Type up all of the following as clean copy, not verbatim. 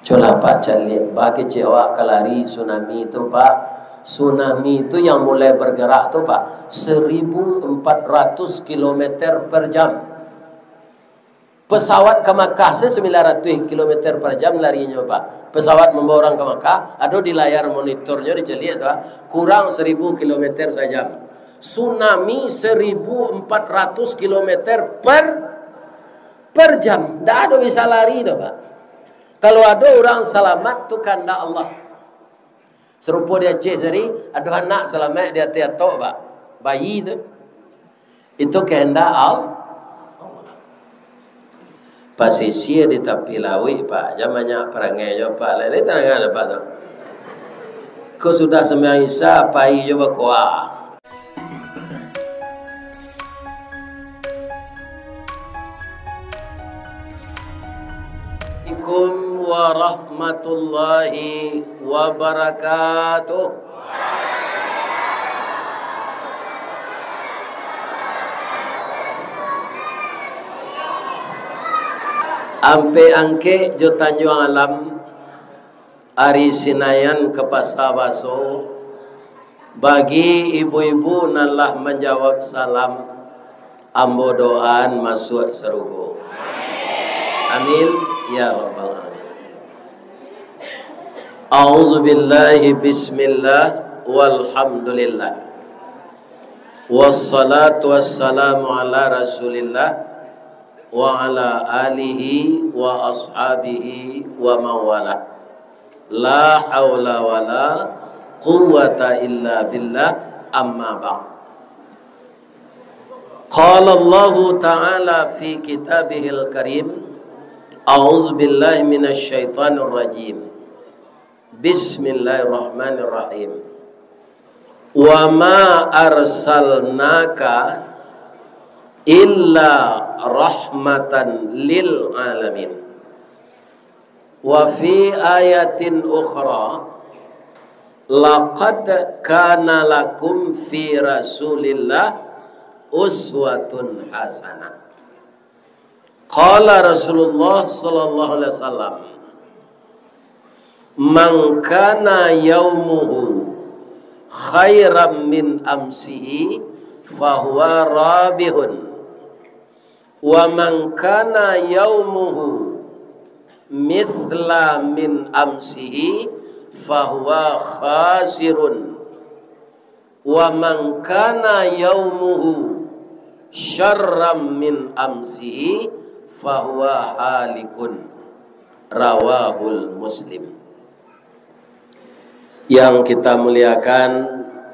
Coba Pak cari bagi cewek kelari tsunami itu Pak. Tsunami itu yang mulai bergerak tuh Pak 1400 km per jam. Pesawat ke Makkah 900 km per jam larinya Pak. Pesawat membawa orang ke Makkah, ada di layar monitornya dicelihat Pak, kurang 1000 km saja. Tsunami 1400 km per jam. Tidak ada bisa lari dah Pak. Kalau ada orang selamat tu kehendak Allah. Serupa dia cik seri, ada anak selamat dia tiatok Pak. Bayi tu. Itu kehendak Allah. Pasisi di tepi laut Pak. Zamannya perangai jo Pak. Lain tangan Pak tu. Kau sudah sembahyang Isya, pai jo berkuah. Assalamualaikum warahmatullahi wabarakatuh. Ampe angke jo Tanjung Alam Ari Sinayan ke Pasar Baso. Bagi ibu-ibu nalah menjawab salam, ambo doaan masuk serugo. Amin ya rabbal alamin. A'udzu billahi bismillah walhamdulillah. Wassalatu wassalamu ala Rasulillah wa ala alihi wa ashabihi wa mawala. La haula wala quwwata illa billah, amma ba'd. Qala Allah ta'ala fi kitabihil karim, a'udzu billahi minasy syaithanir rajim. Bismillahirrahmanirrahim. Wa ma arsalnaka illa rahmatan lil alamin. Wa fi ayatin ukhra, laqad kana lakum fi rasulillah uswatun hasanah. Qala Rasulullah sallallahu alaihi wasallam, man kana yaumuhu khairan min amsihi fahuwa rabihun, wa man kana yaumuhu mithla min amsihi fahuwa khasirun, wa man kana yaumuhu syarram min amsihi fahuwa halikun. Rawahul Muslim. Yang kita muliakan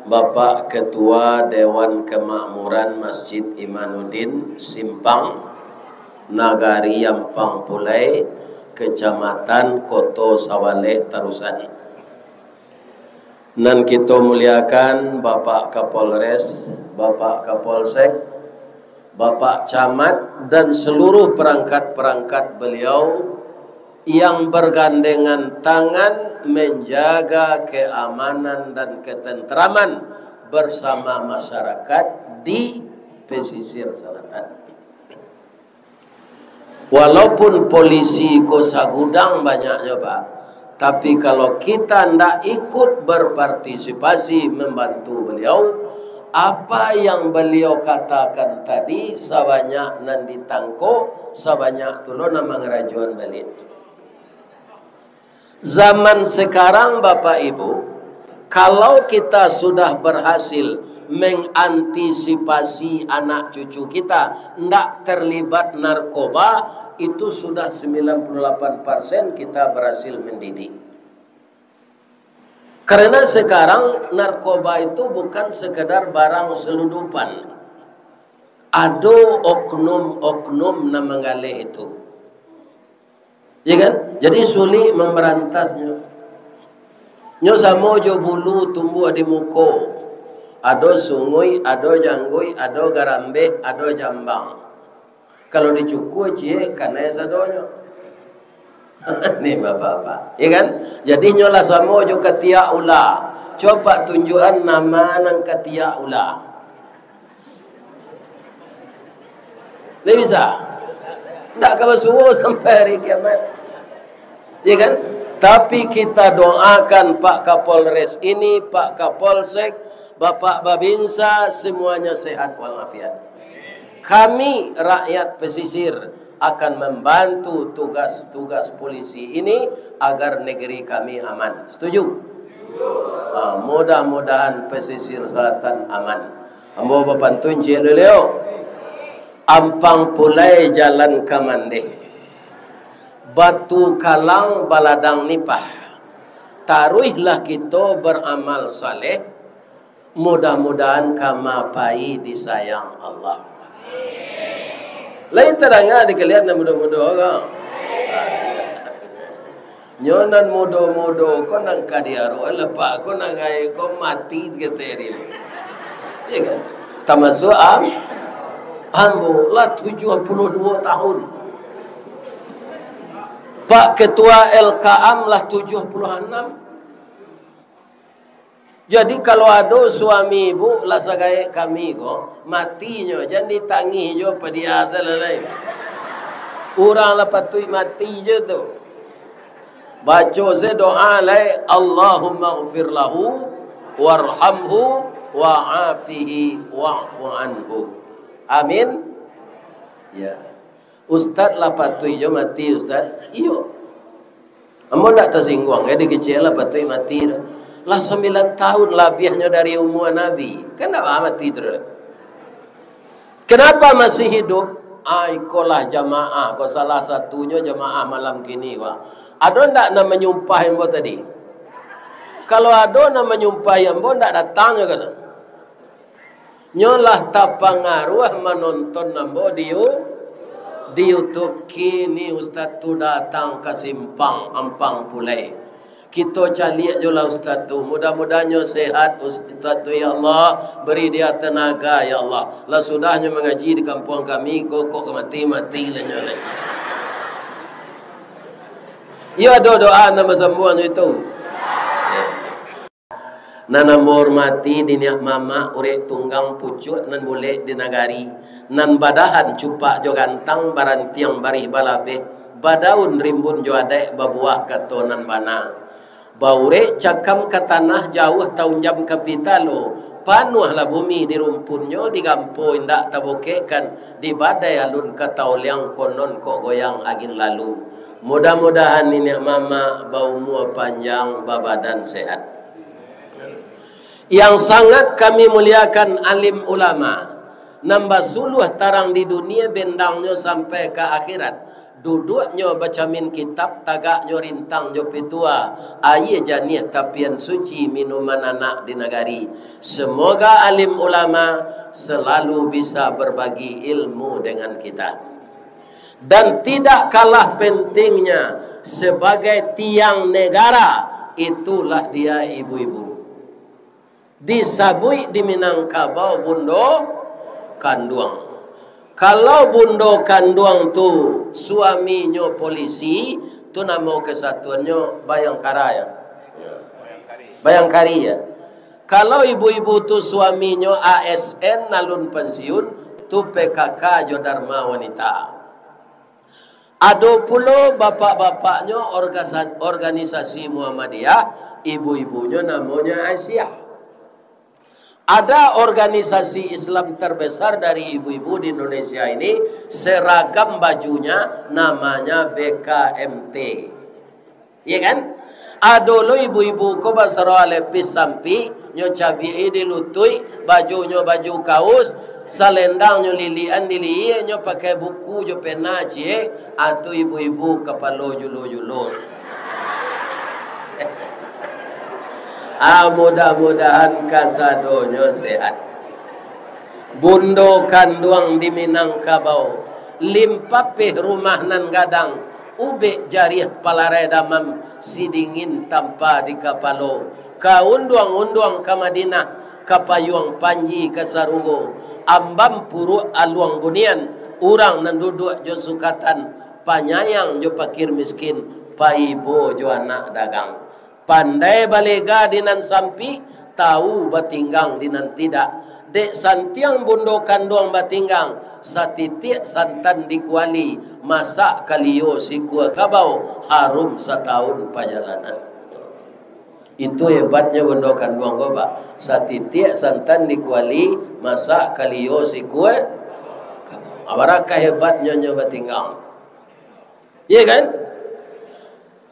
Bapak Ketua Dewan Kemakmuran Masjid Imanuddin Simpang, Nagari Yampang Pulai, Kecamatan Koto Sawaleh Tarusan. Dan kita muliakan Bapak Kapolres, Bapak Kapolsek, Bapak Camat dan seluruh perangkat-perangkat beliau yang bergandengan tangan menjaga keamanan dan ketentraman bersama masyarakat di pesisir selatan. Walaupun polisi Kosa Gudang banyaknya Pak, tapi kalau kita tidak ikut berpartisipasi membantu beliau, apa yang beliau katakan tadi sebanyak nan ditangko, sebanyak tulun nama ngerajuan balik. Zaman sekarang Bapak Ibu, kalau kita sudah berhasil mengantisipasi anak cucu kita tidak terlibat narkoba, itu sudah 98% kita berhasil mendidik. Karena sekarang narkoba itu bukan sekedar barang selundupan. Ada oknum-oknum na menggalih itu. Ya kan? Jadi sulit memberantasnya. Nyo samo jo bulu tumbuh di muko. Ada sungui, ada janggui, ada garambe, ada jambang. Kalau dicukur cie karena sadonyo. Nih bapak-bapak, ya kan? Jadi nyola samo jo ketiak ulah. Coba tunjukan nama nang ketiak ulah. Tidak bisa. Tidak kamu suruh sampai hari kiamat. Ya kan? Tapi kita doakan Pak Kapolres ini, Pak Kapolsek, Bapak Babinsa, semuanya sehat walafiat. Kami rakyat pesisir akan membantu tugas-tugas polisi ini agar negeri kami aman. Setuju? Mudah-mudahan pesisir selatan aman. Ambo bapantun cik leleo. Ampang pulai jalan kamandeh. Batu kalang baladang nipah. Taruhlah kita beramal saleh. Mudah-mudahan kamapai disayang Allah. Lain terangnya dikelihat na muda-muda orang. Nyonan muda-muda ko nang kadiaro lepak ko nang ay ko mati geterio. Ya kan? Termasuk ambo lah 72 tahun. Pak Ketua LKM lah 76. Jadi kalau ada suami ibu lah sagai kami ko matinya jangan ditangi jo pada azal lain. Orang lah patut mati je tu. Baca se doa lai Allahumma ighfir lahu warhamhu wa'afihi wa'fu anhu. Amin. Ya. Ustaz lah patut jo mati ustaz. Iyo. Ambo nak tersinggung di kecil lah patut mati dah. Lah 9 tahun lebihnya dari umur Nabi. Kenapa mati terus? Kenapa masih hidup? Ikolah jamaah. Kau salah satunya jamaah malam kini. Ada tak nak menyumpah yang tadi? Kalau ada nak menyumpah yang tak datang ke sana? Nyolah tak pengaruh menonton nambo di YouTube. Kini Ustaz tu datang ke simpang Ampang Pulai. Kita cari je lah Ustaz tu. Mudah-mudahnya sehat Ustaz tu ya Allah. Beri dia tenaga ya Allah. Lah sudahnya mengaji di kampung kami. Kok mati-mati lah nyolah. Ya ada doa nama sembuhan itu. Nana hormati diniak mama urek tunggang pucuk nan boleh di nagari. Nan badahan cupak jo gantang barantiang barih balabe. Badaun rimbun jo adek babuah katonan bana. Baure cakam ke tanah jauh tahun jam kapitalo. Panuhlah bumi di rumpunnya di gampo indak tabokekan di badai alun katauliang konon kok goyang angin lalu. Mudah-mudahan ini mama bau mua panjang babadan sehat. Yang sangat kami muliakan alim ulama. Nambah suluh tarang di dunia bendangnya sampai ke akhirat. Duduknya bacamin kitab tagaknya rintang jo pitua aye janih tapian suci minuman anak di negari. Semoga alim ulama selalu bisa berbagi ilmu dengan kita. Dan tidak kalah pentingnya sebagai tiang negara, itulah dia ibu-ibu. Disabui di Minangkabau bundo kanduang. Kalau bundo kanduang tu suaminya polisi, tu nama kesatuannya Bayangkara ya. Bayangkari ya. Kalau ibu-ibu tu suaminya ASN nalun pensiun, tu PKK Jodarma Wanita. Ada pula bapak-bapaknya organisasi Muhammadiyah, ibu-ibunya namanya Aisyah. Ada organisasi Islam terbesar dari ibu-ibu di Indonesia ini, seragam bajunya namanya BKMT. Iya kan? Ada lo ibu-ibu ko basara lepis sampi, nyo cabi di lutui, bajunya baju kaos, salendang nyo lilian diliye, nyo pakai buku jo pena cie, atau ibu-ibu kepala julo-julo. Mudah-mudahan kasadonyo sehat. Bundo kanduang di Minangkabau, limpapih rumah nan gadang, ube jariah palarai damam, sidingin tanpa di kapalo. Kaunduang-unduang ke Madinah, kapayuang panji ke Sarugo, ambam puru aluang bunian, urang nan duduk jo sukatan, panyayang jo pakir miskin, paibo jo anak dagang. Pandai balega dinan sampi, tahu batinggang dinan tidak. dek santiang bundokan doang batinggang satitik santan dikuali masak kalio sikua kabau harum setahun perjalanan. Itu hebatnya bundokan doang goba. Satitik santan dikuali masak kalio sikua kabau. Abarakah hebatnya nyoba tinggal. Iya kan?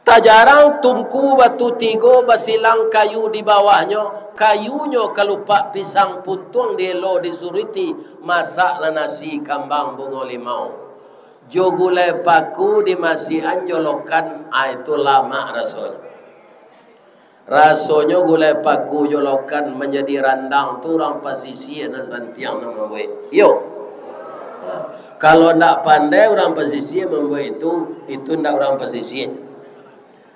Tak jarang tungku batu tigo basilang kayu di bawahnya. Kayunya kalupa pisang putung dielo disuriti masak nasi kambang bungo limau. Jo gulai paku dimasian jolokan itu lama rasul. Rasanya gulai paku jolokan menjadi randang tu orang pasisi dan santiang nama buat. Yo. Kalau nak pandai orang pasisi membuat itu ndak orang pasisi.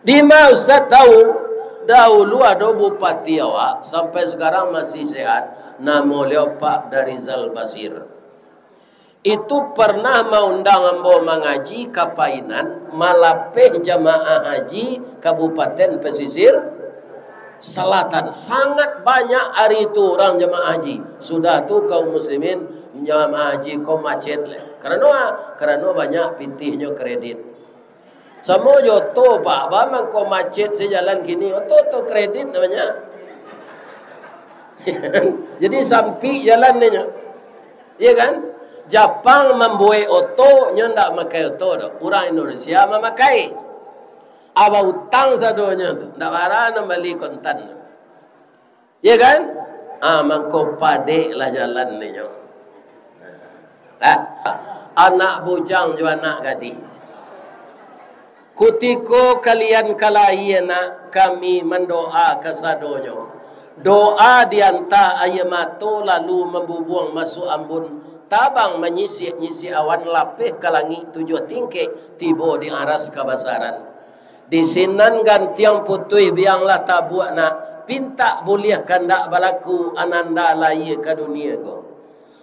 Di mana Ustaz tahu dahulu ada bupati awak sampai sekarang masih sehat nama beliau Pak Darizal Basir. Itu pernah mengundang ambo mengaji kapainan malapeh jamaah haji Kabupaten Pesisir Selatan. Sangat banyak hari itu orang jamaah haji. Sudah tu kaum muslimin jamaah haji kau macet leh. Karena banyak pitihnya kredit. Semua joto pak, bang kau macet sejalan gini, to kredit namanya. Jadi sampai jalan ni, iya kan? Jepang membuat oto, nyo ndak makai oto dah. Orang Indonesia memakai. Aba utang sadonya tu, ndak barang beli kontan. Iya kan? Mangko pade lah jalan ni nyo. Anak bujang jo anak gadis. Kutiko kalian kalayana kami mendoa kesadonyo. Doa dianta ayamato lalu membubuang masuk ambun. Tabang menyisi awan lapih ke langit 7 tingkik tiba di aras kabasaran. Di sinan gantiang putih bianglah tabuak nak pinta boleh kandak balaku ananda lai ke dunia ko.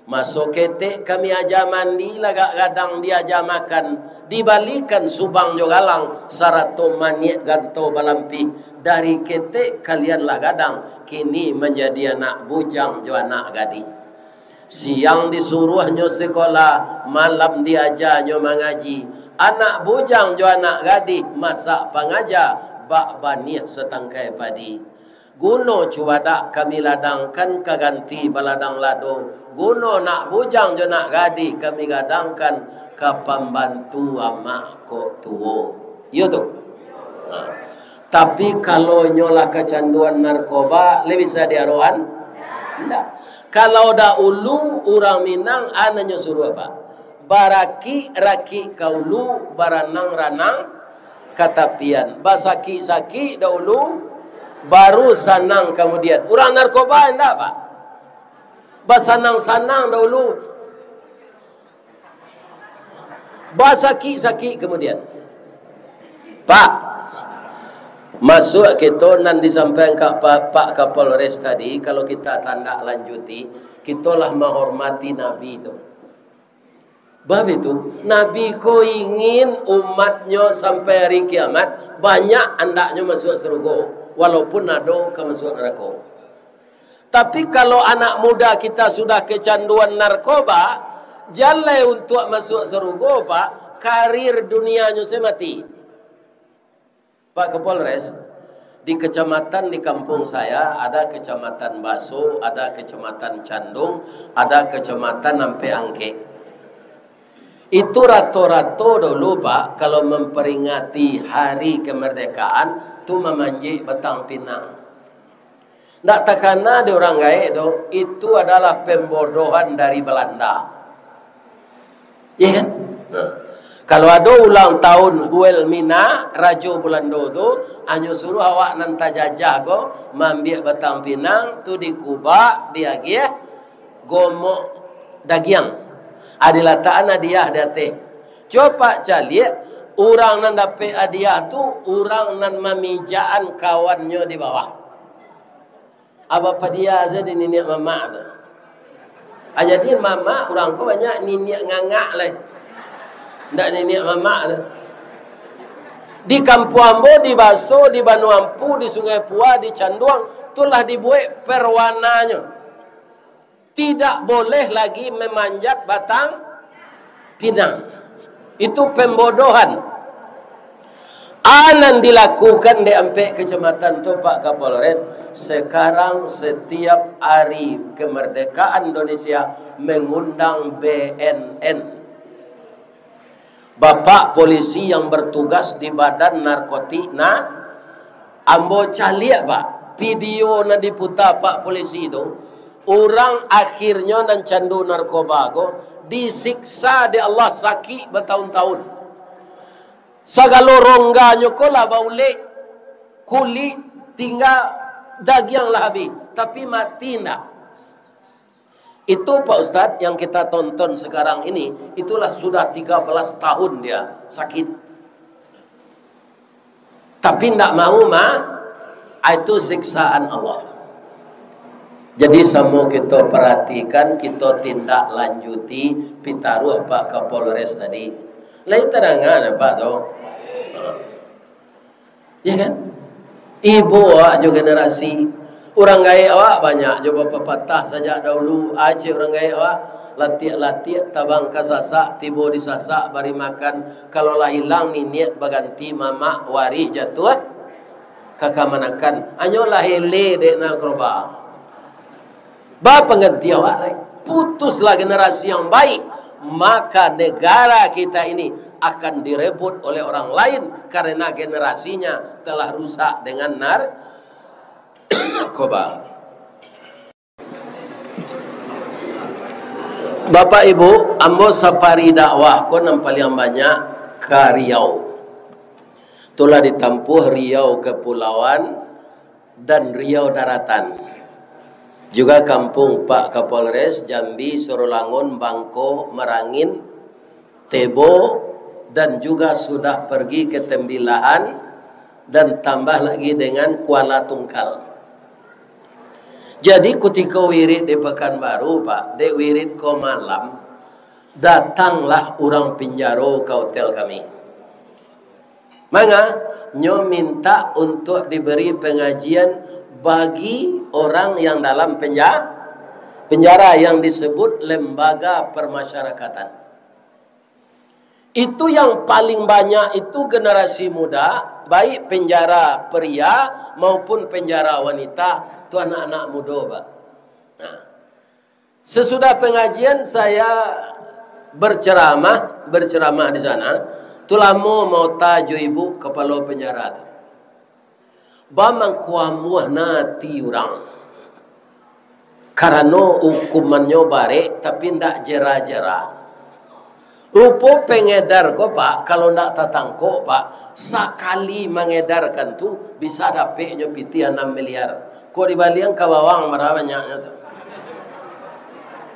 Masuk ketek kami aja mandi lagak gadang dia aja makan dibalikan subang jogalang sarato maniak ganto balampi dari ketek kalianlah gadang kini menjadi anak bujang jo anak gadi. Siang disuruhnyo sekolah malam diajarnyo mengaji anak bujang jo anak gadi masak pangaja bak banih setangkai padi. Guno cuadak kami ladangkan kaganti baladang lado. Guno nak bujang jo nak gadi kami gadangkan ke pembantu amak ko tuwo. Yo tu. Tapi kalau nyolah kecanduan narkoba lebih bisa diaruan? Tidak. Kalau dah ulu orang Minang anaknya suruh apa? Baraki raki kaulu baranang ranang katapian. Basaki saki dahulu baru sanang kemudian. Orang narkoba enggak pak? Basanang-sanang dahulu. Basaki-saki kemudian. Pak, masuk kita nan disampaikan Pak Kapolres tadi, kalau kita tanda lanjuti, kitalah menghormati Nabi itu. Bab itu, Nabi ko ingin umatnya sampai hari kiamat banyak andaknya masuk surga. Walaupun ada ke masuk neraka. Tapi kalau anak muda kita sudah kecanduan narkoba, jalan untuk masuk surga pak, karir dunianya semati. Pak Kapolres, di kecamatan di kampung saya ada kecamatan Baso, ada kecamatan Candung, ada kecamatan Nampe Angke. Itu rato-rato dulu pak, kalau memperingati hari kemerdekaan, tu memanjik batang pinang. Nak takana di orang gaek itu adalah pembodohan dari Belanda. Ya kan? Kalau ada ulang tahun Huel Mina, Raja Belanda tu, anyo suruh awak nan tajajah ko, mambiak batang pinang tu dikubak, diagih, gomok dagiang. Adalah taan hadiah date. Coba caliak. Orang nan dapat hadiah tu orang nan memijaan kawannya di bawah. Apa dia saja di nenek mama tu. Jadi mama orang ko banyak nenek ngangak lah. Ndak nenek mama tu. Di Kampung Ambo, di Baso, di Banu Ampu, di Sungai Pua, di Canduang, itulah dibuat perwananya. Tidak boleh lagi memanjat batang pinang. Itu pembodohan. Anan dilakukan di Ampek Kecamatan tu Pak Kapolres. Sekarang setiap hari kemerdekaan Indonesia mengundang BNN. Bapak polisi yang bertugas di Badan Narkotik ambo caliak Pak. Video na diputar Pak polisi itu. Orang akhirnya dan candu narkoba ko disiksa di Allah sakit bertahun-tahun. Sagalo rongganya ko lah baule kulit tinggal daging lah habis, tapi mati ndak. Itu Pak Ustadz yang kita tonton sekarang ini, itulah sudah 13 tahun dia sakit. Tapi ndak mau itu siksaan Allah. Jadi semua kita perhatikan, kita tindak lanjuti pitaruh Pak Kapolres tadi. Lain terangan Pak tu. Ya kan? Ibu awak juga generasi. Orang gaya awak banyak. Coba pepatah saja dahulu. Aceh orang gaya awak. Latiak-latiak tabang kasasak. Tiba disasak bari makan. Kalau lah hilang niniak baganti mama wari jatuh. Kakak manakan. Anyolah hele dek nak kerobak. Bapa pengganti awak lain. Putuslah generasi yang baik. Maka negara kita ini akan direbut oleh orang lain. Karena generasinya telah rusak dengan narkoba. Bapak Ibu, ambo safari dakwah ko yang paling banyak ke Riau. Itulah ditempuh Riau Kepulauan dan Riau Daratan. Juga kampung Pak Kapolres, Jambi, Sorolangun, Bangko, Merangin, Tebo, dan juga sudah pergi ke Tembilahan, dan tambah lagi dengan Kuala Tungkal. Jadi ketika wirid di Pekanbaru, Pak, di wirid ko malam, datanglah orang penjara ke hotel kami. Maka, nyo minta untuk diberi pengajian bagi orang yang dalam penjara yang disebut lembaga permasyarakatan. Itu yang paling banyak itu generasi muda, baik penjara pria maupun penjara wanita, itu anak-anak muda, Pak. Nah, sesudah pengajian saya berceramah di sana. Tu lama mau tajo ibu kepala penjara tu. Bamang kuamuah nati orang. Karena hukumannya barek tapi ndak jera-jera. Rupa pengedar ko Pak, kalau ndak tatangko Pak, sekali mengedarkan tu bisa dapatnya piti 6 miliar. Kok dibaliang ke bawang marah banyaknya tu.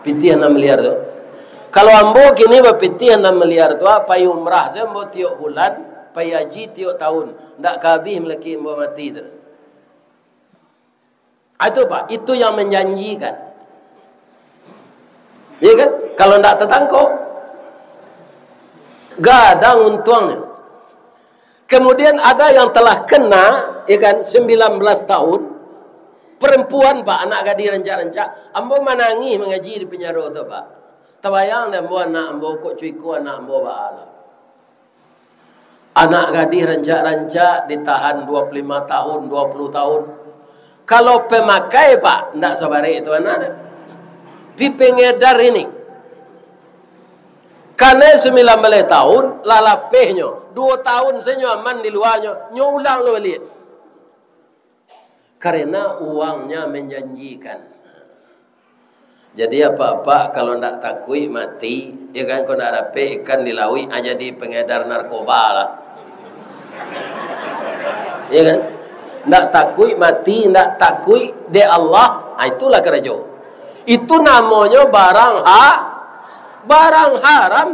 Piti 6 miliar tu. Kalau ambo kini bapiti 6 miliar tu, apa umrah saya ambo tiok bulan, payaji tiok tahun. Ndak kabih melaki ambo mati tu. Itu Pak, itu yang menjanjikan. Ya kan? Kalau ndak tetangko, gak ada untungnya. Kemudian ada yang telah kena, ya kan, 19 tahun, perempuan Pak, anak gadis rancak-rancak, ambo menangi mengaji di penjara tu Pak. Tabayang dan ambo anak ambo kok cuiku anak ambo bala. Anak gadis rancak-rancak ditahan 25 tahun, 20 tahun. Kalau pemakai Pak, ndak sabari itu anak. Di pengedar ini. Karena 19 tahun, lalapehnya. 2 tahun saya aman di luarnya. Nyulang lo balik. Karena uangnya menjanjikan. Jadi apa-apa kalau ndak takui mati. Ya kan, kalau ndak dapat ikan dilawi aja di pengedar narkoba lah. Ya kan? Ndak takui mati, ndak takui de Allah. Itulah kerja. Itu namanya barang haram.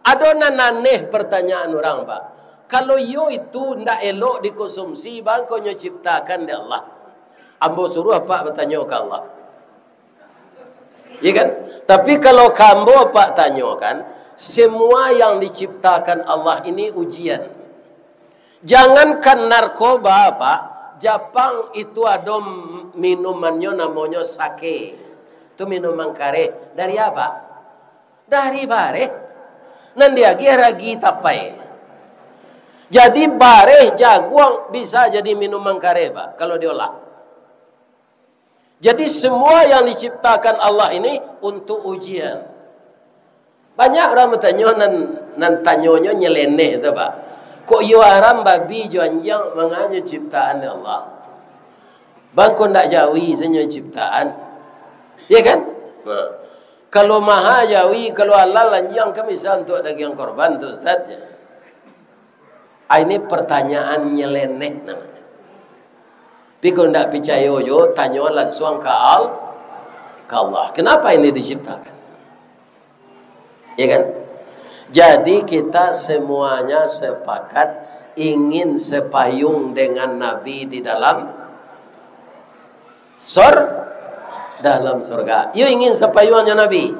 Ada nananeh pertanyaan orang Pak. Kalau yo itu ndak elok dikonsumsi, bang kau ciptakan di Allah. Ambo suruh apa bertanya ke Allah. Ya kan? Tapi kalau kamu apa tanyakan, semua yang diciptakan Allah ini ujian. Jangankan narkoba Pak, Jepang itu ada minumannya namanya sake. Tu minuman kareh. Dari apa? Dari bareh. Nan dia ragi tapai. Jadi bareh jaguang bisa jadi minuman kareh, Pak, kalau diolah. Jadi semua yang diciptakan Allah ini untuk ujian. Banyak orang bertanya nan tanyonyo nyeleneh tu, Pak. Kok yo aram babi jonjang menganya ciptaan Allah. Bang kau ndak jawi senyo ciptaan. Ya kan? Nah. Kalau maha jawi, kalau halal lanjang kan bisa untuk daging korban tu, Ustaz. Ini pertanyaan nyeleneh namanya. Tapi kalau tidak percaya yo, tanya langsung ke Allah. Kenapa ini diciptakan? Ya kan? Jadi kita semuanya sepakat ingin sepayung dengan Nabi di dalam dalam surga. You ingin sepayungnya Nabi?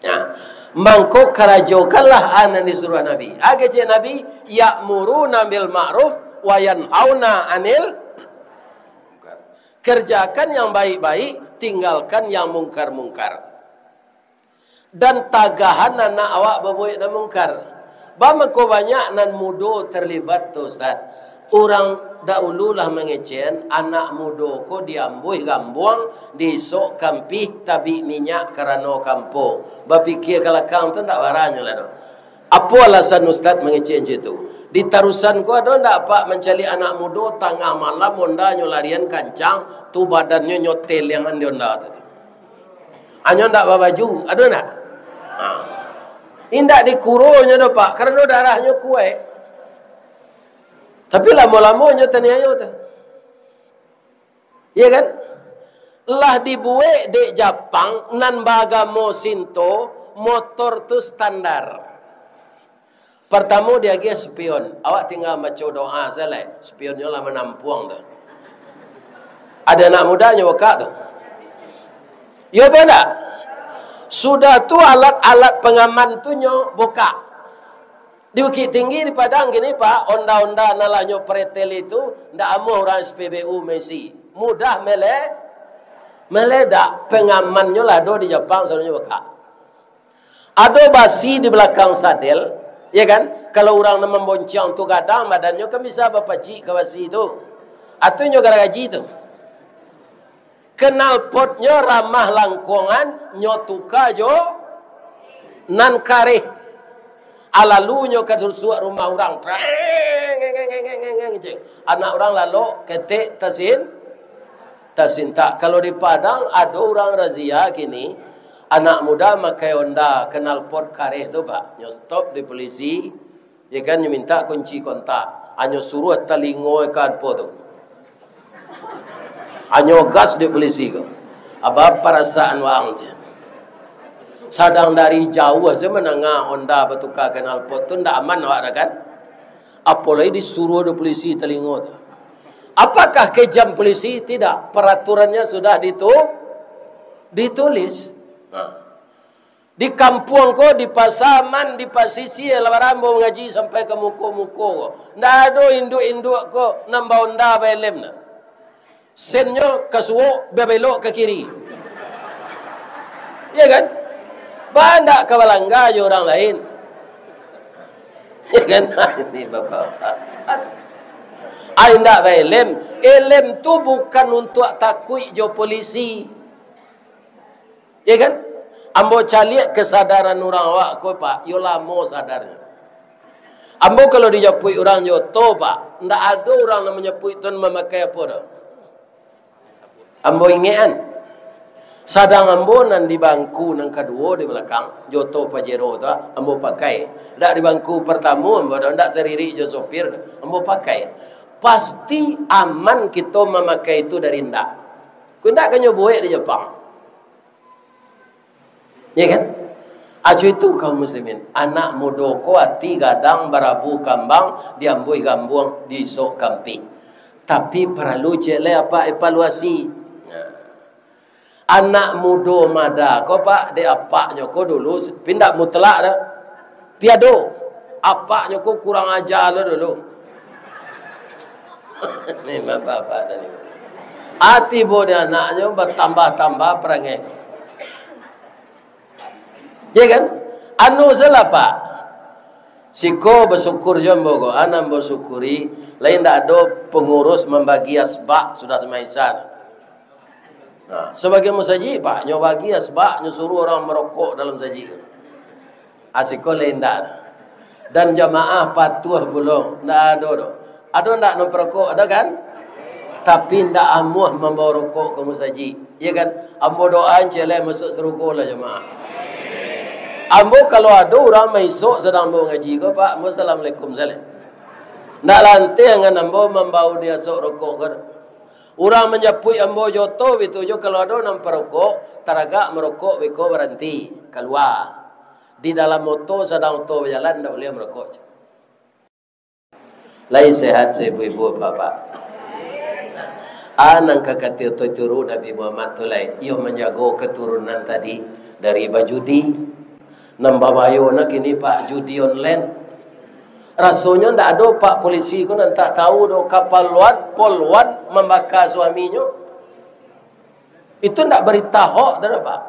Ya. Mangko karajokanlah anak disuruh Nabi. Agak Nabi ya'muruna bil ma'ruf wa yanhauna 'anil munkar. Kerjakan yang baik-baik, tinggalkan yang mungkar-mungkar. Dan tagahan anak awak berbuat dan mungkar. Bamako banyak nan mudo terlibat tu, Ustaz. Orang dahulu lah mengecen anak mudo ko diambuh gambuang disok kampih tabi minyak karena kampung. Bapikir kalau kang tu ndak waranya lah do. Apa alasan Ustaz mengecen itu? Di tarusan ko ada ndak pak mencari anak mudo tengah malam mondanya larian kancang tu badannya nyotel yang ande onda tu. Anyo ndak bawa baju, ada ndak? Indak dikuruhnya do pak karena darahnya kuat. Tapi lama-lamanya taniayo tu. Ya kan? Lah dibuat di Jepang nan bagamo sinto motor tu standar. Pertama dia dia spion. Awak tinggal baca doa salah. Spionnya lah menampuang tu. Ada anak mudanya wakak tu. Ya benda. Sudah tu alat-alat pengaman tu nyo buka. Di Bukit Tinggi di Padang gini Pak, onda-onda nalanyo pretel itu ndak amo orang SPBU Messi. Mudah meledak pengamannya lah do di Jepang soalnya buka. Ada basi di belakang sadel, ya kan? Kalau orang nak membonceng tu kadang badannya kan bisa bapacik ke basi itu. Atunya gara gaji itu. Kenal potnya ramah langkongan nyotuka jo nan kareh. Alalunya ke suat rumah orang. Anak orang lalu ketik tasin tak. Kalau di Padang ada orang razia kini. Anak muda makai Honda kenal pot kareh tu Pak. Nyo stop di polisi. Ya kan minta kunci kontak. Anyo suruh telingo ikan po tu. Anyo gas di polisi ko. Apa perasaan wang je. Sadang dari jauh aja menengah Honda bertukar kenal pot tu ndak aman awak kan? Apalagi disuruh di polisi telingo tu. Apakah kejam polisi? Tidak. Peraturannya sudah ditulis. Di kampung ko, di pasaman, di pasisi, lawarambo mengaji sampai ke muko-muko ko. Ndak ada induk-induk ko nambah Honda belem na. Senyo kasuo bebelok ke kiri. Ya kan? Bandak ke balangga orang lain. Ya kan? Ini bapak-bapak. Ay ndak elem. Elem tu bukan untuk takut jo polisi. Ya kan? Ambo caliak kesadaran orang awak ko Pak, yo lamo sadarnya. Ambo kalau dijapui orang yo to Pak, ndak ada orang namanya pui tuan memakai apa dah. Ambo ingean. Sadang ambo nan di bangku nang kedua di belakang joto pajero tu ambo pakai. Ndak di bangku pertama ambo ndak seriri jo sopir ambo pakai. Pasti aman kita memakai itu dari ndak. Ku ndak kan nyoboe di Jepang. Ya kan? Ajo itu kaum muslimin. Anak mudoko ati gadang barabu kambang diambui gambuang di sok kampi. Tapi perlu jele apa evaluasi. Anak muda mada ko Pak de apaknya ko dulu pindah mutlak dah. Piado. Apaknya ko kurang ajar lah dulu. Ni bapak dah ni. Ati bodi anaknya bertambah-tambah perangai. Ya kan? Anu salah pak. Siko bersyukur jombo ko. Anam bersyukuri. Lain tak ada pengurus membagi asbak sudah semaisan. Nah, sebagai musaji pak, nyo bagi asbak, nyo suruh orang merokok dalam saji. Asiko lain tak. Dan jamaah patuh belum. Tak ada do. Ada tak nak perokok? Ada kan? Tapi ndak amuh membawa rokok ke musaji. Ya kan? Ambo doain celai masuk serugo lah jemaah. Ambo kalau ada orang masuk sedang mau ngaji ko pak, assalamualaikum salam. Ndak lantai dengan ambo membawa dia sok rokok ke. Orang menyapui ambo joto itu jo kalau ada nam perokok, taraga merokok beko berhenti keluar. Di dalam motor sedang motor berjalan ndak boleh merokok. Lai sehat ibu-ibu bapak. Anang kakatir turu Nabi Muhammad tulai ia menjaga keturunan tadi dari bajudi nambah bayo nak ini pak judi online rasanya ndak ada pak polisi ko nak tak tahu do kapal luat polwan membakar suaminya itu ndak beritahu dah pak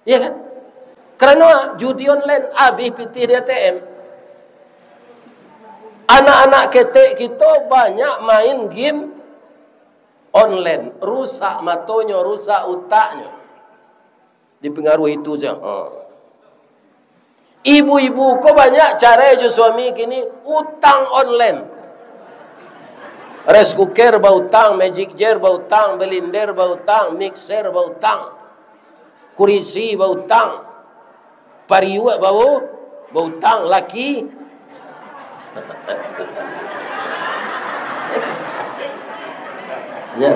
iya kan karena judi online habis pitih di ATM anak-anak ketek kita banyak main game online, rusak matonya, rusak utaknya. Dipengaruhi itu je. Ibu-ibu kok banyak cara je suami kini utang online. Rice cooker berutang, magic jar berutang, blender berutang, mixer berutang, kurisi berutang, pariwak berutang, laki. Ya,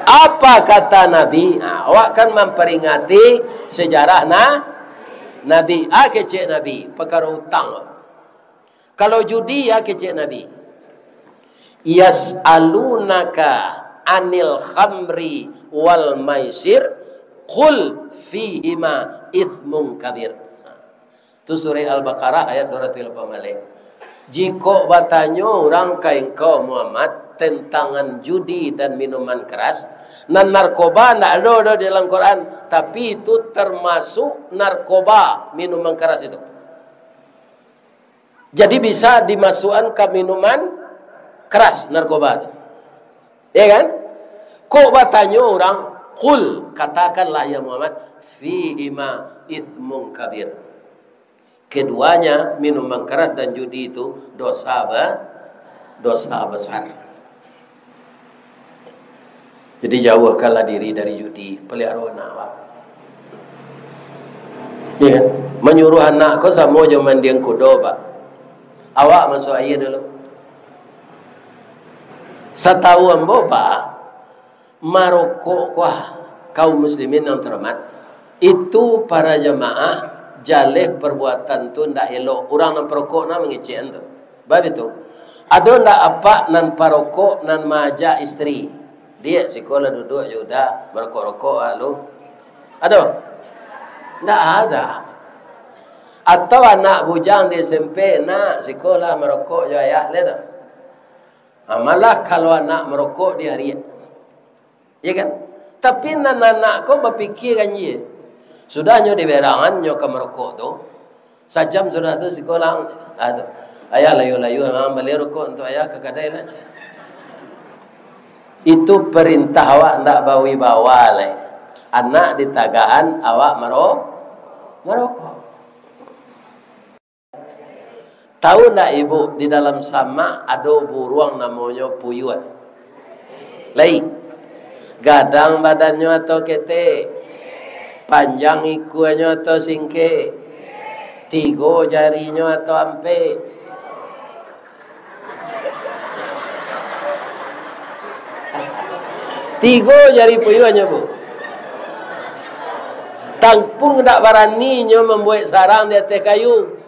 apa kata Nabi? Nah, awak kan memperingati sejarah Nabi. Kecik Nabi perkara hutang. Kalau judi kecik Nabi. Yas'alunaka anil khamri wal maisir qul fihima ithmun kabir. Itu surah Al-Baqarah ayat 208. Jika bertanya orang ke engkau Muhammad tentang judi dan minuman keras dan narkoba tidak ada di dalam Quran tapi itu termasuk narkoba minuman keras itu jadi bisa dimasukkan ke minuman keras narkoba itu ya kan kok bertanya orang qul katakanlah ya Muhammad fihima ithmun kabir keduanya minuman keras dan judi itu dosa besar. Jadi jauhkanlah diri dari judi, pelihara anak awak. Ya kan? Menyuruh anak kau sama zaman dia kudo pak. Awak masuk air dulu. Setahu ambo pak, Maroko kuah kaum muslimin yang terhormat itu para jamaah jaleh perbuatan tu ndak elok. Orang nan perokok nan mengecek tu. Bab itu. Ada ndak apa nan perokok nan majak isteri. Dia sekolah duduk juga merokok-rokok lalu. Ada? Tak ada. Atau anak bujang di SMP nak sekolah merokok juga ayah lihat. Malah kalau anak merokok di hari. Ya kan? Tapi anak-anak kau berfikir kan ye. Sudahnya di berangan nyo ke merokok tu. Sajam sudah tu sekolah. Aduh. Ayah layu-layu memang beli rokok untuk ayah ke kedai lah. Itu perintah awak ndak bawa leh. Anak di tagaan awak merokok. Tahu ndak ibu di dalam sama ada burung namanya puyuh. Lai. Gadang badannya atau kete. Panjang ikuannya atau singke. 3 jarinya atau ampe. Tiga jari puyuhnya bu. Tangpung tak beraninya membuat sarang di atas kayu.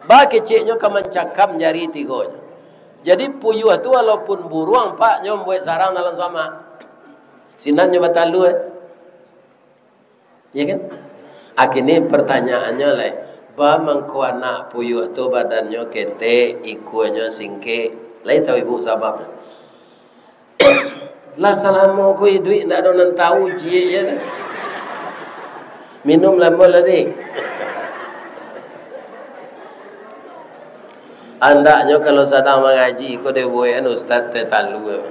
Bah keciknya ke mencakam jari 3. Jadi puyuh tu walaupun burung pak nyo membuat sarang dalam sama. Sinannya batalu ya kan? Akhirnya pertanyaannya lah. Bah mangko anak puyuh tu badannya kete, ikuannya singke. Lain tahu ibu sebabnya. Lah selama aku duit tak ada orang tahu cie je dah. Minum lama lah ni. Andaknya kalau sedang mengaji kau dia buat ustaz tertalu.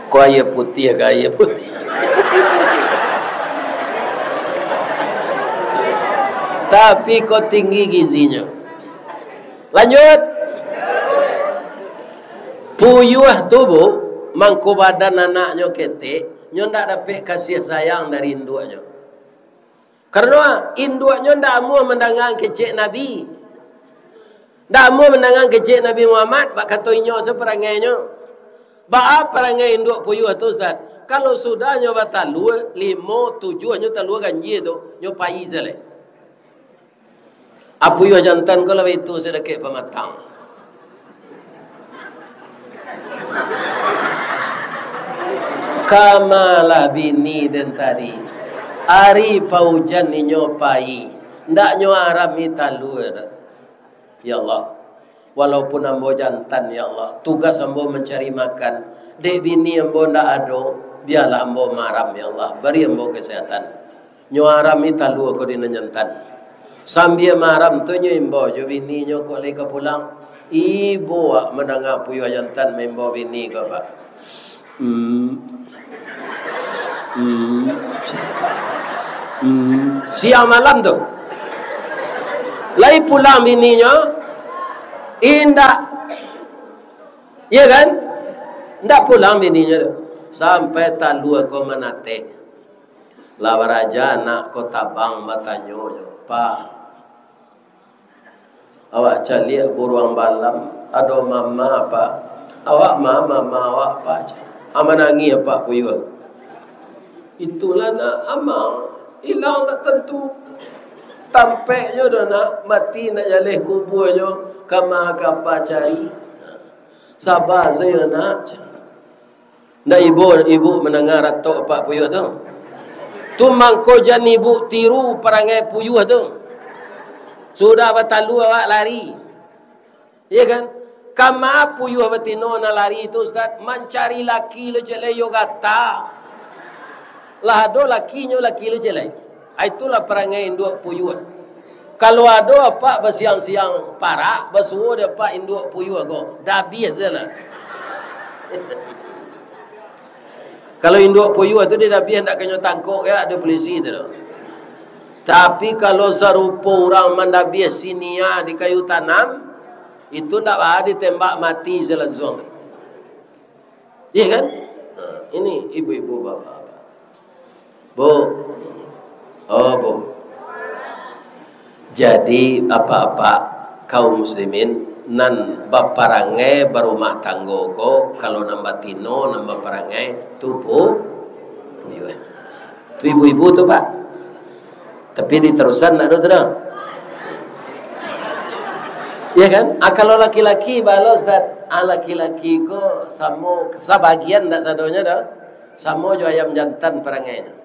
Kau ayah putih ke ayah putih. Tapi kau tinggi gizinya. Lanjut. Puyuh tubuh mangko badan anaknya ketik, nyo ndak dapat kasih sayang dari induknya. Karena induknya ndak mau mendengar kecik Nabi. Ndak mau mendengar kecik Nabi Muhammad, bak kata inyo seperangainya. Ba perangai induk puyuh tu Ustaz. Kalau sudah nyo batalu 5 7 nyo talu ganji tu, nyo pai sele. Apu yo jantan kalau itu sedekit pematang. Kamalah bini dan tadi ari paujan ni nyopai ndak nyo aram italu. Ya Allah, walaupun ambo jantan ya Allah, tugas ambo mencari makan, dek bini ambo ndak ado, biarlah ambo maram ya Allah, beri ambo kesehatan. Nyo aram italu ko dina jantan. Sambil maram tu nyo imbo jo bini nyo ko le ka pulang. Ibu mendengar puyuh jantan membawa bini ko pak. Siang malam tu lagi pulang bininya indah, iya kan? Indah pulang bininya tu sampai talu aku menate lawar aja anak ko tabang matanyo pak awak cari buruang balam ada mama apa awak mama awak apa aja amanangi apa puyuh. Itulah nak amal hilang tak tentu tampaknya dah nak mati nak jalih kuburnya kama apa cari sabar saya nak ibu mendengar atok pak puyuh tu mangko jan ibu tiru perangai puyuh tu sudah batalu awak lari ya kan kama puyuh betino na lari tu Ustaz mencari laki le jele yogata lah ada lakinya laki le jelai. Itulah perangai induk puyuh. Kalau ada apa bersiang-siang parak, bersuruh dia pak induk puyuh go. Dah biasalah. Kalau induk puyuh tu dia dah biasa nak kena tangkuk ya ada polisi tu. Tapi kalau serupa orang mandabias sini ya di kayu tanam, itu tak ada ditembak mati selangsung. Iya kan? Nah, ini ibu-ibu bapak. Bu, oh bu. Jadi apa-apa kaum muslimin nan baparangai berumah tanggo ko kalau nambah tino nambah perangai tu bu, tu ibu-ibu tu pak. Tapi diterusan nak ada terang. Ya kan? Kalau laki-laki balas dan laki-laki ko samo sebagian tak sadonya dah samo jo ayam jantan perangainya.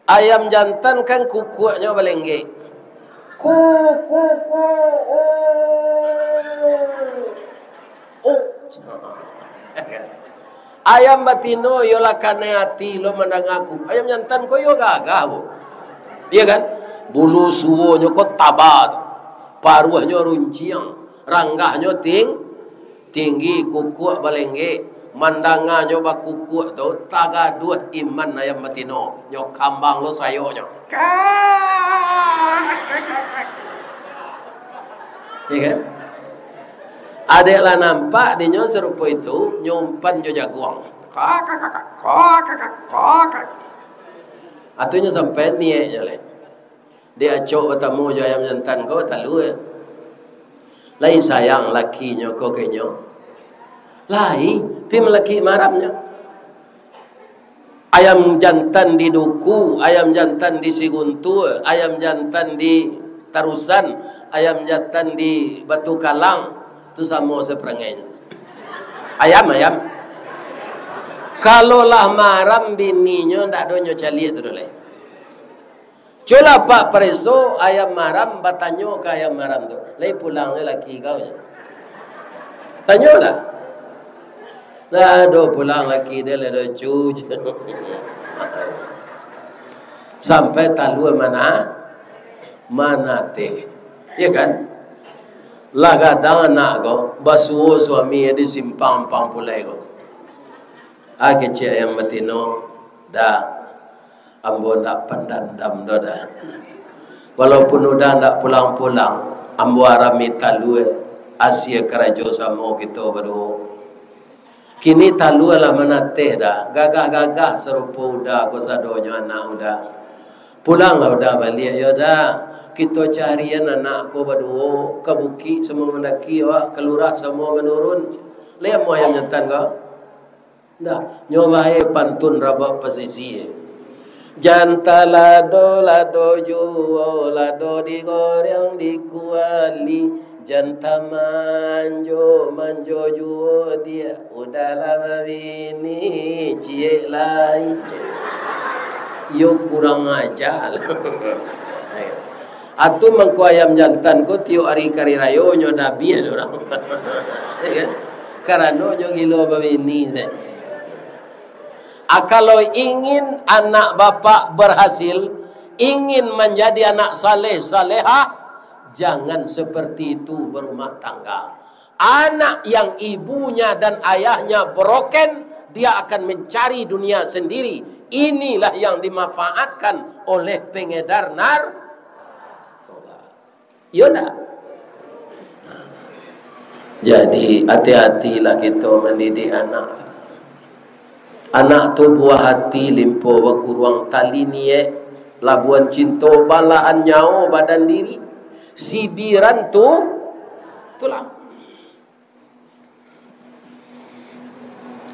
Ayam jantan kan kukuaknya balengge. Kuku. Ayam batino yo lakane hati lo mendangaku. Ayam jantan ko yo gagah bu. Iya kan? Bulu suwonya ko tabat. Paruhnya runciang, ranggahnya tinggi kukuak balengge. Mandangannya bak kukuak tu tagaduh iman ayam batino nyo kambang lo sayonya. Iya kan? Adeklah nampak dia nyo serupa itu nyumpan jo jaguang. Atunya sampai niatnya le. Dia acok bertemu jo ayam jantan kau talu ya. Lai sayang lakinya kau kenyo. Lai pi melaki maramnya. Ayam jantan di Duku, ayam jantan di Siguntur, ayam jantan di Tarusan, ayam jantan di Batu Kalang, tu sama seperangainya. Ayam. Kalau lah maram bininya ndak donyo cali tu dole. Cula pak preso ayam maram batanyo ke ayam maram tu. Lai pulangnya laki kau je. Tanya lah. Lah do pulang laki dia lah do cuj. Sampai talu mana teh. Ya kan? Lah kadang anak ko basuo suami di simpang pang pulai ko. Kecil yang matino dah ambo ndak pendandam do dah. Walaupun udah ndak pulang-pulang, ambo arami talu Asia kerajo samo kita baru. Kini talu lah mana teh dah. Gagah-gagah serupa udah ko sadonyo anak udah. Pulang lah udah balik ya dah. Kita carian anak ko berdua ke bukit semua mendaki awak kelurah semua menurun. Lihat mau yang nyetan kau. Dah nyobai pantun rabak pesisi. Janta lado juo lado digoreng dikuali. Janta manjo juo dia udah lama bini cie lai. Yo kurang ajar. Atu mangko ayam jantan ko tio ari kari rayo nyo nabi ada orang. Karena nyo gilo babini. Kalau ingin anak bapak berhasil, ingin menjadi anak saleh salehah, jangan seperti itu berumah tangga. Anak yang ibunya dan ayahnya broken, dia akan mencari dunia sendiri. Inilah yang dimanfaatkan oleh pengedar narkoba. Yona. Jadi hati-hatilah kita mendidik anak. Anak tu buah hati limpo bakuruang tali nie labuan cinta balaan nyawa badan diri sibiran tu tulang.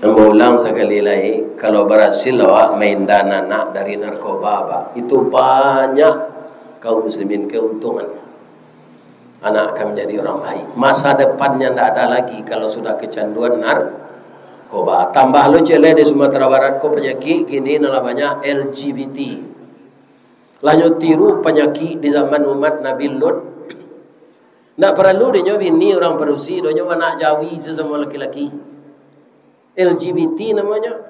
Ulang sekali lagi, kalau berhasil awak main dana anak dari narkoba, itu banyak kaum muslimin keuntungan. Anak akan menjadi orang baik. Masa depannya tidak ada lagi kalau sudah kecanduan narkoba. Tambah lo cele di Sumatera Barat ko penyakit gini namanya LGBT. Lanjut tiru penyakit di zaman umat Nabi Lut. Tidak perlu dia bini orang Perusi, dia anak Jawi sesama laki-laki. LGBT namanya.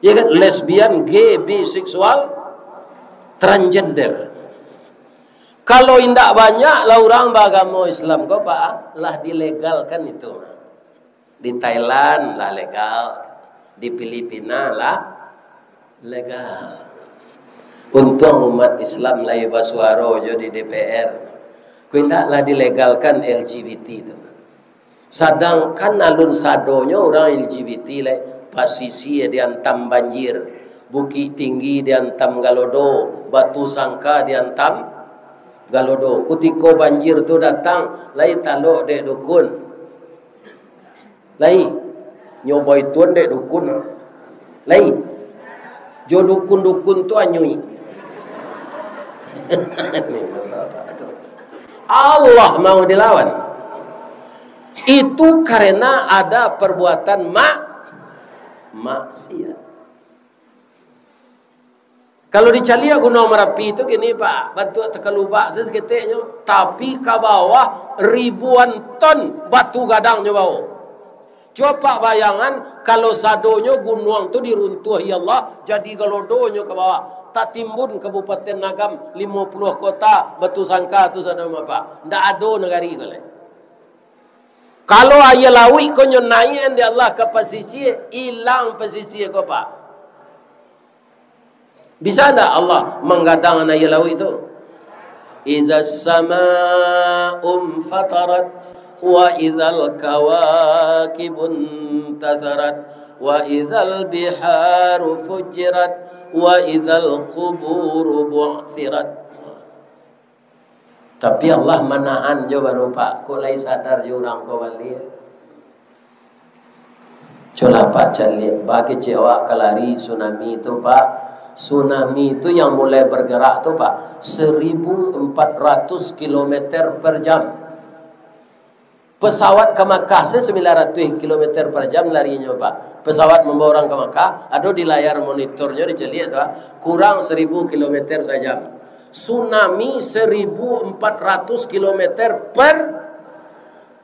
Ya kan, lesbian, gay, biseksual, transgender. Kalau indak banyak lah orang beragama Islam kau pak lah dilegalkan itu. Di Thailand lah legal, di Filipina lah legal. Untung umat Islam lah basuaro jo di DPR. Kau indak lah dilegalkan LGBT itu. Sedangkan alun sadonyo orang LGBT le pasisi diantam banjir, Bukit Tinggi diantam galodo, Batu Sangka diantam galodo. Kutiko banjir tu datang, lai talok dek dukun, lai nyoboy tuan dek dukun, lai jo dukun tu anyui. Allah mau dilawan. Itu karena ada perbuatan maksiat. Kalau di Calia Gunung Merapi itu gini pak, batu tekalubak seseketiknya, tapi ke bawah ribuan ton batu gadangnya bawah. Coba bayangan kalau sadonyo gunung itu diruntuhi Allah, jadi galodonyo ke bawah. Tak timbun Kabupaten Nagam 50 kota batu sangka tu sadonyo pak. Ndak ada negari kali. Kalau ayah lawi kau nyonain di Allah ke posisi hilang posisi kau pak. Bisa tak Allah menggadang ayah lawi itu? Iza sama'um fatarat wa idzal kawakibun tatharat wa idzal biharu fujirat wa idzal quburu bu'thirat. Tapi Allah menahan jo baru pak, kau lagi sadar jo orang kau balik. Coba pak cari, bagi cewek kelari tsunami itu pak, tsunami itu yang mulai bergerak tu pak, 1400 km per jam. Pesawat ke Makkah 900 km per jam larinya pak. Pesawat membawa orang ke Makkah, ada di layar monitornya diceliat pak, kurang 1000 km sejam. Tsunami 1400 km per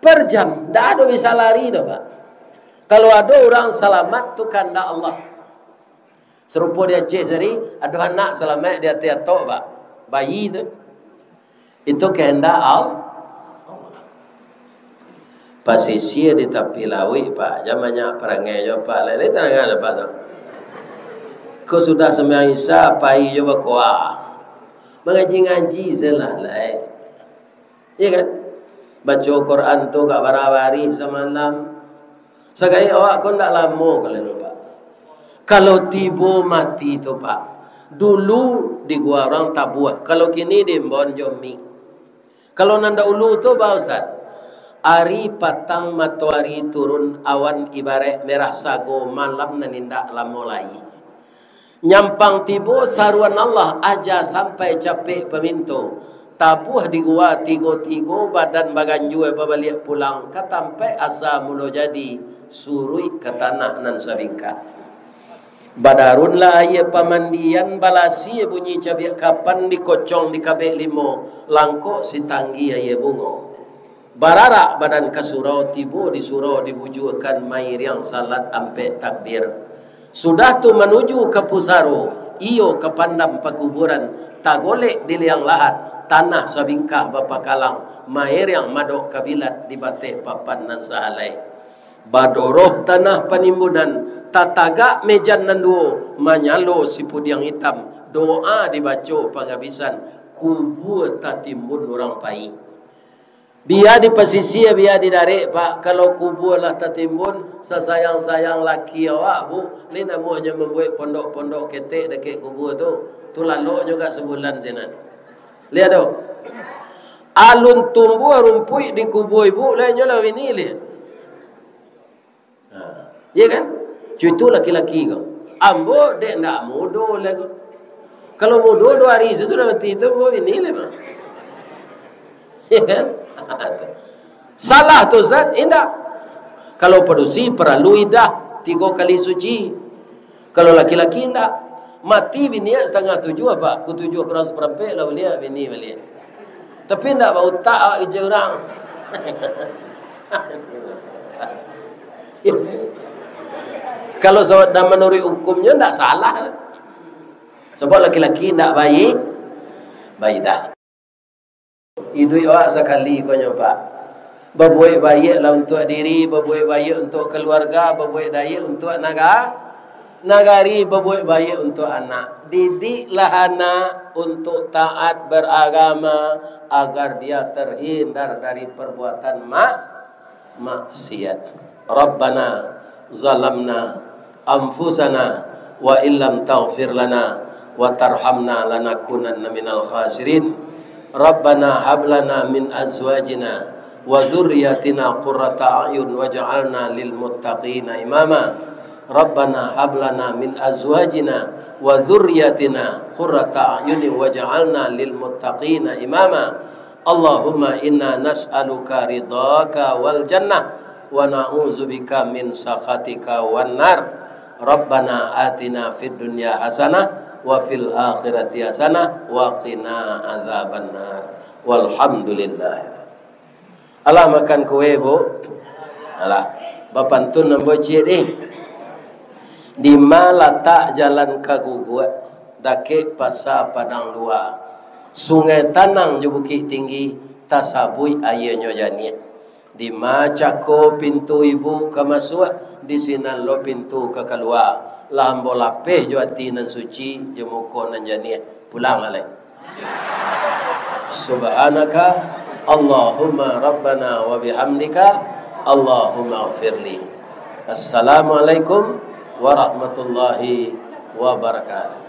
per jam. Tak ada bisa lari dah, Pak. Kalau ada orang selamat tu kehendak Allah. Serupa dia cik seri, ada anak selamat dia tiatok, Pak. Bayi tu. Itu kehendak Allah. Pasisi di tepi laut, Pak. Zamannya perangai je, Pak. Lain tak ada, Pak. Kau sudah sembahyang Isya, pai je berkuah. Mengaji-ngaji salah lah. Ya kan? Baca Quran tu kat barang-bari semalam. Sekali awak kau tak lama kalau Pak. Kalau tiba mati tu, Pak. Dulu di gua orang tak buat. Kalau kini di Mbon Jomi. Kalau nanda ulu tu, Pak Ustaz. Hari patang matahari turun awan ibarat merah sago malam nanindak lama lagi. Nyampang tiba saruan Allah aja sampai capek pemintu. Tabuh di gua tigo-tigo badan baganju balik pulang katampai asa mulo jadi surui ke tanah nan sabingka. Badarun lah ia pamandian balasi bunyi cabiak kapan dikocong di kabek limo langkok si tanggi ia bungo. Bararak badan ke surau tibo di surau dibujukan mair yang salat ampe takbir. Sudah tu menuju ke pusaro, iyo ke pandam pekuburan, tak golek di liang lahat, tanah sabingkah bapa kalang, mair yang madok kabilat di bateh papan nan sahalai. Badoroh tanah penimbunan, tatagak mejan nanduo, manyalo si pudiang hitam, doa dibaca penghabisan, kubur tatimbun orang pai. Biar di pesisi, biar di darik, Pak. Kalau kubur lah tertimbun, sesayang-sayang laki awak, Bu. Ini namanya membuat pondok-pondok ketek dekat kubur tu. Tu lalu juga sebulan sini. Lihat tu. Alun tumbuh rumput di kubur ibu, lainnya lah ini lihat. Ya kan? Cuy laki-laki kau. Ambo dek nak mudo lah kau. Kalau mudo 2 hari sudah mati itu, Bu, ini lah. Ya kan? Salah tu Zat, indah. Kalau pedusi perlu idah 3 kali suci. Kalau laki-laki indah, mati bini 6:30 apa? Ku 7 kurang seperempat lah beliau bini beliau. Tapi indah bau tak kerja orang. Kalau sebab dah menurut hukumnya tak salah. Sebab laki-laki tak baik, baik dah. Hidup awak sekali kau nyoba. Berbuat baiklah untuk diri, berbuat baik untuk keluarga, berbuat baik untuk nagari, berbuat baik untuk anak. Didiklah anak untuk taat beragama agar dia terhindar dari perbuatan maksiat. Rabbana zalamna anfusana wa illam taghfir lana wa tarhamna lanakunanna minal khasirin. Rabbana hablana min azwajina wa dhurriyyatina qurrata a'yun waj'alna lil muttaqina imama. Rabbana hablana min azwajina wa dhurriyyatina qurrata a'yun waj'alna lil muttaqina imama. Allahumma inna nas'aluka ridhaka wal jannah wa na'udzubika min sakhatika wan nar. Rabbana atina fid dunya hasanah wa fil akhirati hasanah wa qina adzabannar. Walhamdulillah. Alah makan kue, Bu. Alah, bapantun nambo cik ni. Di mana letak jalan Kaguguat, dake pasar Padang Luar. Sungai Tanang je Bukit Tinggi, tasabui ayahnya jani. Di macako pintu ibu ke masuk, di sini lo pintu ke keluar. Lambo lapeh jo hati nan suci jo muko nan jani pulang alai. Subhanaka Allahumma rabbana wa bihamdika Allahumma ighfirli. Assalamualaikum warahmatullahi wabarakatuh.